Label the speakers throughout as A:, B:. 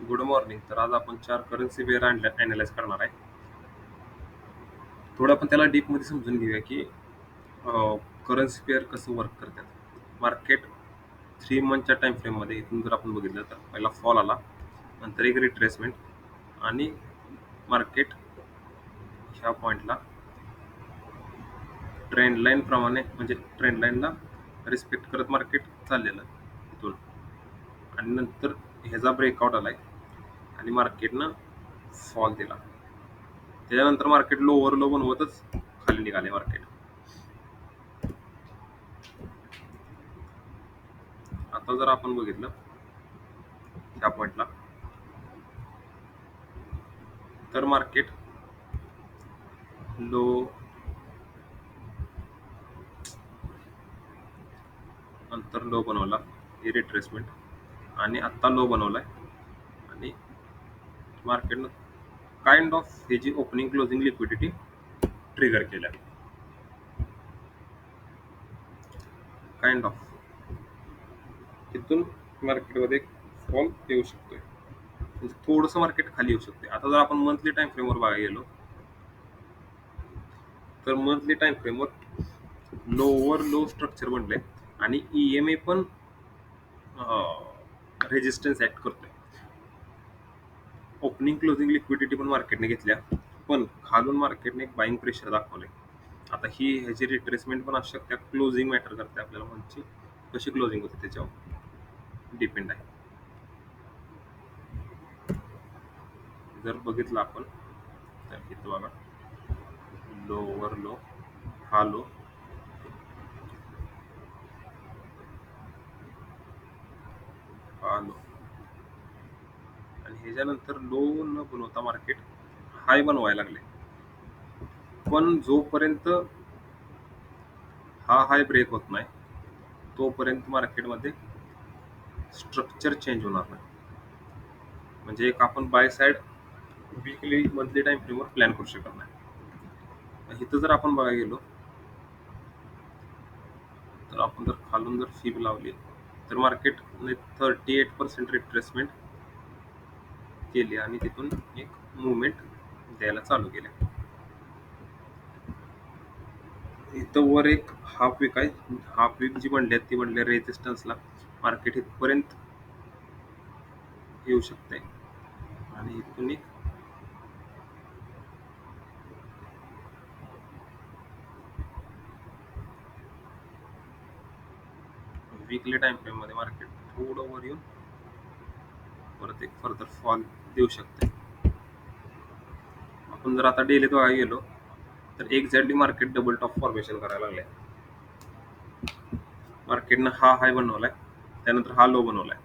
A: Good morning. तर आज आपण 4 करन्सी पेअर ॲनलाईज करणार आहे. थोडं आपण त्याला डीपमध्ये समजून घेऊया, की करन्सी पेअर कसं वर्क करतात. मार्केट 3 मंथच्या टाईम फ्रेममध्ये इथून जर आपण बघितलं तर पहिला फॉल आला, नंतर एक रिट्रेसमेंट आणि मार्केट ह्या पॉईंटला ट्रेंड लाईनप्रमाणे म्हणजे ट्रेंड लाईनला रिस्पेक्ट करत मार्केट चाललेलं इथून आणि नंतर ह्याचा ब्रेकआउट आलाय आणि मार्केटनं फॉल दिला. त्याच्यानंतर मार्केट लोवर लो बनवतच खाली निघाले मार्केट. आता जर आपण बघितलं ह्या पॉईंटला तर मार्केट लो नंतर लो बनवला, रिट्रेसमेंट आणि आत्ता लो बनवलाय आणि मार्केटनं काइंड ऑफ हे जी ओपनिंग क्लोजिंग लिक्विडिटी ट्रिगर केल्या. काइंड ऑफ तिथून मार्केटमध्ये फॉल येऊ शकतोय, म्हणजे थोडंसं मार्केट खाली येऊ शकते. आता जर आपण मंथली टाइम फ्रेमवर बघायला गेलो तर मंथली टाइम फ्रेमवर लोवर लो स्ट्रक्चर बनलंय आणि ईएमए पण रेजिस्टन्स ऍक्ट करतोय. ओपनिंग क्लोजिंग लिक्विडिटी पण मार्केटने घेतल्या, पण खालून मार्केटने एक बाईंग प्रेशर दाखवलंय. आता ही ह्याची रिट्रेसमेंट पण असू शकते. क्लोजिंग मॅटर करते आपल्याला, म्हणजे कशी क्लोजिंग होते त्याच्यावर डिपेंड आहे. जर बघितलं आपण तर इथं बघा, लोवर लो, हा लो, हा लो आणि ह्याच्यानंतर लो न बनवता मार्केट हाय बनवायला लागले. पण जोपर्यंत हा हाय ब्रेक होत नाही तोपर्यंत मार्केटमध्ये स्ट्रक्चर चेंज होणार नाही. म्हणजे एक आपण by side weekly monthly time फ्रेमवर प्लॅन करू शकत नाही. इथं जर आपण बघायला गेलो तर आपण जर खालून जर फीब लावली तर मार्केट 38% रिट्रेसमेंट केली आणि तिथून एक मुवमेंट द्यायला चालू केले. इथं वर एक हाफ वीक आहे. हाफ वीक जी बनली ती बनली रेजिस्टन्सला. मार्केट इथपर्यंत येऊ शकते आणि इथून एक वीकली टाइम फ्रेम मध्ये मार्केट थोडं वर येऊन परत एक फर्दर फॉल देऊ शकते. आपण जर आता डेलीत बघायला गेलो तर exactly market double top formation करायला लागले. मार्केटनं हा हाय बनवलाय, त्यानंतर हा लो बनवलाय.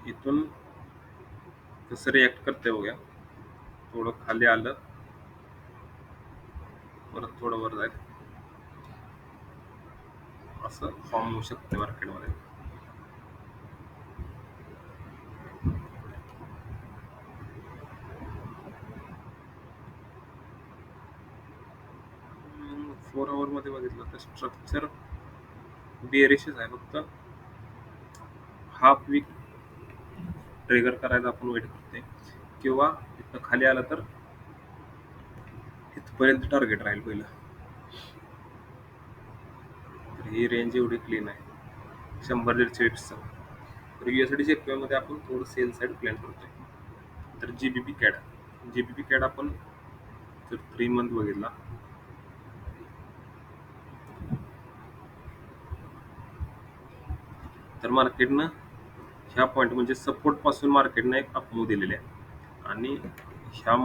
A: इथून कसं रिॲक्ट करते बघूया. थोडं खाली आलं, परत थोडं वर जाईल, असं फॉर्म होऊ शकते मार्केटमध्ये. फोर आवर मध्ये बघितलं तर स्ट्रक्चर बेरिशच आहे. फक्त हाफ वीक ट्रिगर करायला आपण वेट करते, किंवा इथं खाली आलं तर इथपर्यंत टार्गेट राहील पहिलं. तर ही रेंज एवढी क्लीन आहे 100-150 तर यूएसडी जेपीआय मध्ये आपण थोडं सेल साईड प्लॅन करतोय. तर जीबीपी कॅड आपण जर 3 मंथ बघितला तर मार्केटनं ह्या पॉईंट म्हणजे सपोर्ट पासून मार्केटनं एक अपमूव्ह दिलेले आहे आणि ह्या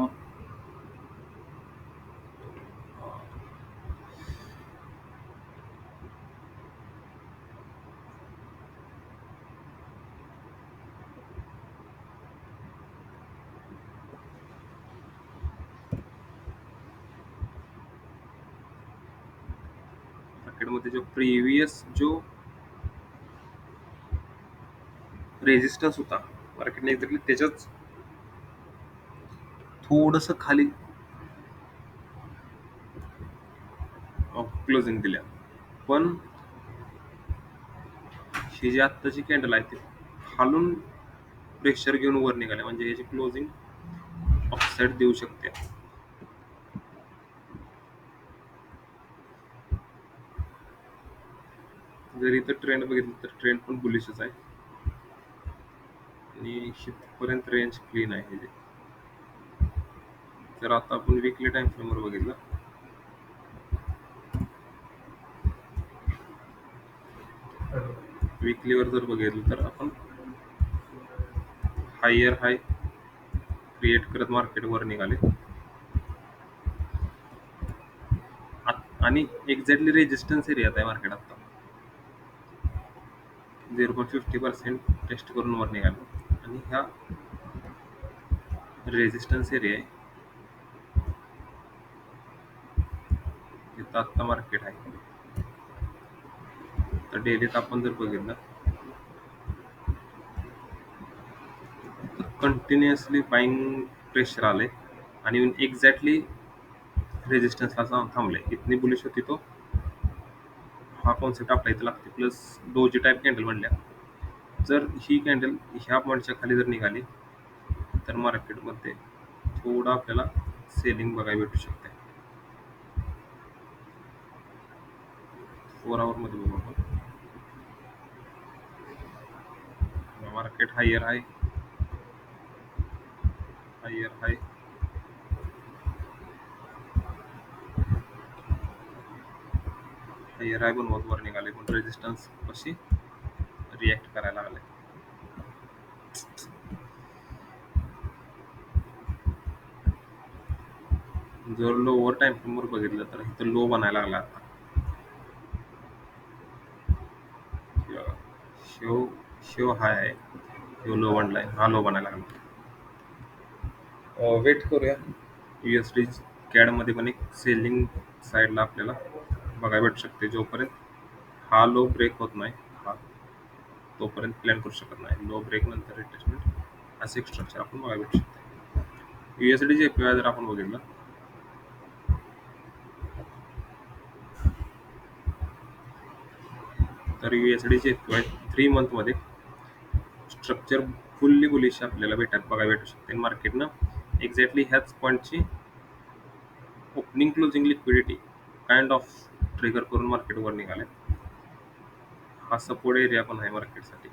A: मार्केटमध्ये जो प्रिव्हियस जो रेजिस्टन्स होता मार्केटने एक्झॅक्टली त्याच्याच थोडंसं खाली क्लोजिंग दिल्या. पण ही जी आत्ताची कॅन्डल आहे ती खालून प्रेशर घेऊन वर निघाले म्हणजे याची क्लोजिंग अपसाईड देऊ शकते. जर इथं ट्रेंड बघितलं तर ट्रेंड पण बुलिशच आहे आणि इथपर्यंत रेंज क्लीन आहे ह्याची. जर आता आपण वीकली टाइम फ्रेमवर बघितलं, वीकलीवर जर बघितलं तर आपण हायर हाय क्रिएट करत मार्केट वर निघाले आणि एक्झॅक्टली रेजिस्टन्स एरियात आहे मार्केट आता 0.50% टेस्ट करून वर निघाले आणि हा रेजिस्टन्स एरिया आहे, तिथं आता मार्केट आहे. तर डेलीत आपण जर बघितलं तर कंटिन्युअसली बाईंग प्रेशर आले आणि एक्झॅक्टली रेजिस्टन्सला थांबले. इथली बुलिश होती तो हा कॉन्सेप्ट आपल्या इथं लागते. प्लस डोजी टाईप कॅन्डल म्हणल्या, जर ही कॅन्डल ह्या पॉईंटच्या खाली जर निघाली तर मार्केटमध्ये थोडं आपल्याला सेलिंग बघायला भेटू शकते. 4 आवर मध्ये बघू आपण. मार्केट हायर हाय हायर हाय हायर हाय बनवत वर निघाले पण रेजिस्टन्स कशी रिॲक्ट करायला लागले. जर लोवर टाइम फ्रेमवर बघितलं तर इथं लो बनायला लागला आता. शेव शेव हाय आहे, शेव लो बनलाय, हा लो बनायला लागला. वेट करूया. USD कॅड मध्ये पण एक सेलिंग साईडला आपल्याला बघायला भेटू शकते. जोपर्यंत हा लो ब्रेक होत नाही हा तोपर्यंत प्लॅन करू शकत नाही. लो ब्रेक नंतर रिट्रेसमेंट असे एक स्ट्रक्चर आपण बघायला भेटू शकते. USD JPY जर आपण बघितलं तर USD JPY 3 मंथ मध्ये स्ट्रक्चर फुल्ली बुलिश आपल्याला बघायला भेटू शकते. मार्केटनं एक्झॅक्टली ह्याच पॉईंटची opening closing liquidity kind of trigger करून मार्केट वर निघाले. हा सपोर्ट एरिया पण आहे मार्केटसाठी.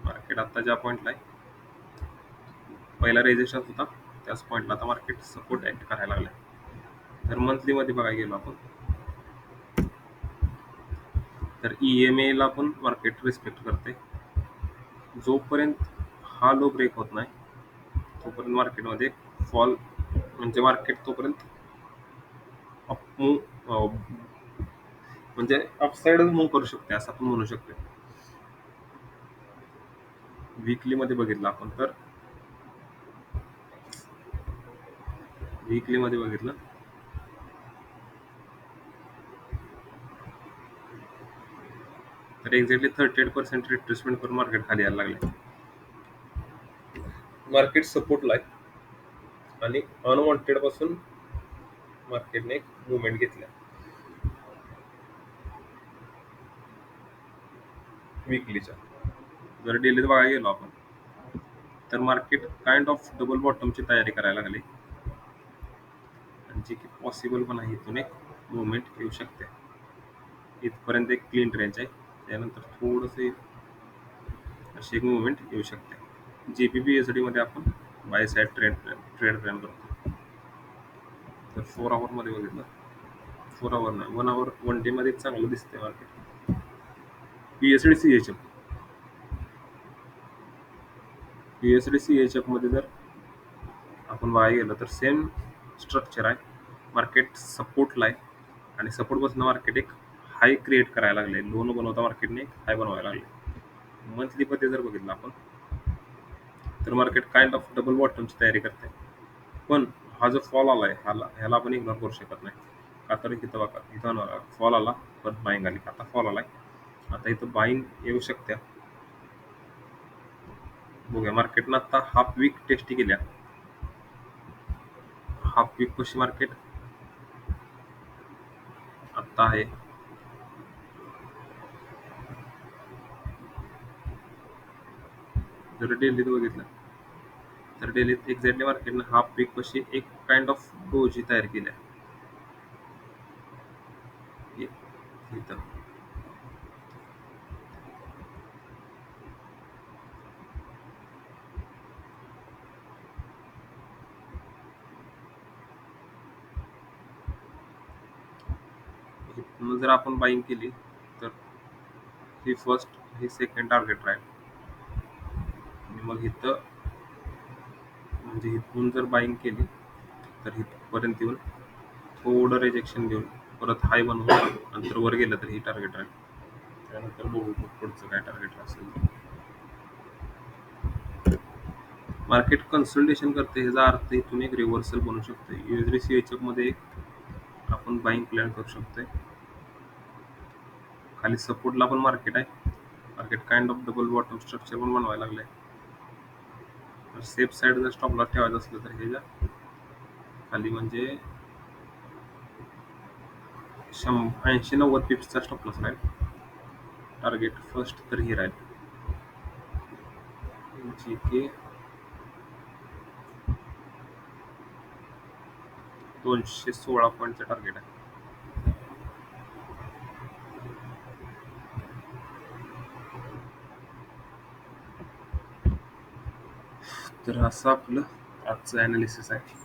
A: मार्केट आता ज्या पॉईंटला आहे पहिला रेजिस्टन्स होता त्याच पॉईंटला आता मार्केट सपोर्ट ऍक्ट करायला लागलाय. तर मंथली मध्ये बघायला गेलो आपण तर EMA ला पण मार्केट रिस्पेक्ट करते. जोपर्यंत हा लो ब्रेक होत नाही तोपर्यंत मार्केटमध्ये फॉल म्हणजे मार्केट तोपर्यंत अप मूव म्हणजे अपसाईडच मूव्ह करू शकते असं आपण म्हणू शकतो. वीकली मध्ये बघितलं आपण तर वीकली मध्ये बघितलं तर एक्झॅक्टली 38% रिट्रेसमेंट करून मार्केट खाली यायला लागले. मार्केट सपोर्टला आहे आणि अनवॉन्टेड पासून मार्केटने एक मुवमेंट घेतला. वीकलीच्या जर डेलीत बघायला गेलो आपण तर मार्केट काइंड ऑफ डबल बॉटमची तयारी करायला लागली आणि जी की पॉसिबल पण आहे. इथून एक मुवमेंट येऊ शकते. इथपर्यंत एक क्लीन रेंज आहे, त्यानंतर थोडंसं अशी एक मुवमेंट येऊ शकते. JPP USD मध्ये आपण बाय साईड ट्रेड प्लॅन करतो. तर 4 आवर मध्ये बघितलं 4 आवर नाही 1 आवर 1 डे मध्ये चांगलं दिसतंय मार्केट. USD CHF मध्ये जर आपण बघायला गेलं तर सेम स्ट्रक्चर आहे. मार्केट सपोर्टला आहे आणि सपोर्ट पासून मार्केट एक हाय क्रिएट करायला लागले. लो न बनवता मार्केटने एक हाय बनवायला लागले. मंथली मध्ये जर बघितलं आपण तर मार्केट काइंड ऑफ डबल बॉटमची तयारी करते. पण हा जो फॉल आलाय ह्याला आपण इग्नोर करू शकत नाही. का तर इथं फॉल आला परत बाईंग आली. आता फॉल आलाय, आता इथं बाईंग येऊ शकते. बघूया मार्केटनं आता हाफ वीक टेस्ट केल्या. हाफ वीक कशी मार्केट आता आहे जर डेलीत बघितलं तर डेलीत एक्झॅक्टली मार्केटनं हा पीक कशी एक काइंड ऑफ डोजी तयार केली आहे. इथं इथनं जर आपण बाईंग केली तर ही फर्स्ट ही सेकंड टार्गेट राहील आणि मग इथं म्हणजे इथून जर बाईंग केली तर इथपर्यंत येऊन थोडं रिजेक्शन घेऊन परत हाय बनवून नंतर वर गेलं तर ही टार्गेट राहील. त्यानंतर बघू मग पुढचं काय टार्गेट असेल. मार्केट कन्सल्टेशन करते ह्याचा अर्थ इथून एक रिव्हर्सल बनू शकते. USDC एचएफ मध्ये एक आपण बाईंग प्लॅन करू शकतोय. खाली सपोर्टला पण मार्केट आहे. Market kind of double bottom structure पण बनवायला लागलंय. सेफ साईड जर स्टॉप लॉस ठेवायचं असलं तर ह्याच्या खाली म्हणजे 80-90 पिप्सचा स्टॉप लॉस राहील. टार्गेट फर्स्ट तर ही राहील जी की 216 पॉईंटचं टार्गेट आहे. तर असं आपलं आजचं ॲनालिसिस आहे.